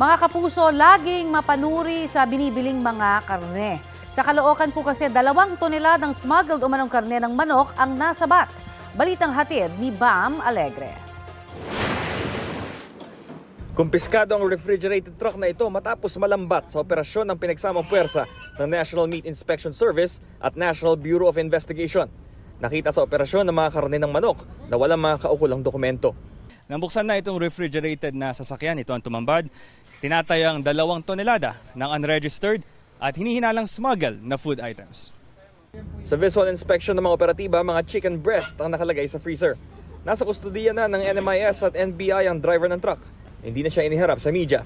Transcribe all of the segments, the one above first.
Mga kapuso, laging mapanuri sa binibiling mga karne. Sa Caloocan po kasi 2 toneladang smuggled umanong karne ng manok ang nasabat. Balitang hatid ni Bam Alegre. Kumpiskado ang refrigerated truck na ito matapos malambat sa operasyon ng pinagsamang puwersa ng National Meat Inspection Service at National Bureau of Investigation. Nakita sa operasyon ng mga karne ng manok na walang mga kaukulang dokumento. Nabuksan na itong refrigerated na sasakyan, ito ang tumambad. Tinatayang 2 tonelada ng unregistered at hinihinalang smuggle na food items. Sa visual inspection ng mga operatiba, mga chicken breast ang nakalagay sa freezer. Nasa kustudiya na ng NMIS at NBI ang driver ng truck. Hindi na siya iniharap sa media.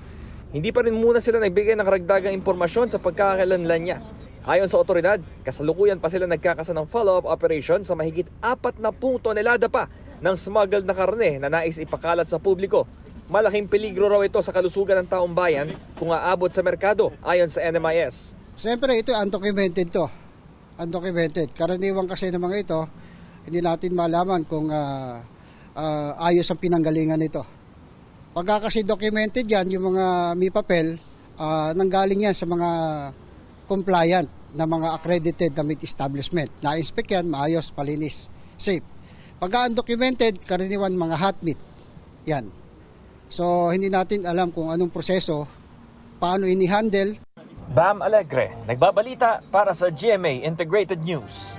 Hindi pa rin muna sila nagbigay ng karagdagang impormasyon sa pagkakakilanlan niya. Ayon sa otoridad, kasalukuyan pa sila nagkakasa ng follow-up operation sa mahigit 40 tonelada pa ng smuggled na karne na nais ipakalat sa publiko. Malaking peligro raw ito sa kalusugan ng taong bayan kung aabot sa merkado ayon sa NMIS. Siyempre ito undocumented to. Undocumented. Karaniwan kasi ng mga ito, hindi natin malaman kung ayos ang pinanggalingan nito. Pagka kasi documented yan, yung mga may papel, nanggaling yan sa mga compliant na mga accredited na meat establishment. Na-inspect yan, maayos, palinis, safe. Pagka undocumented, karaniwan mga hot meat. Yan. So, hindi natin alam kung anong proseso, paano ini-handle. Bam Alegre, nagbabalita para sa GMA Integrated News.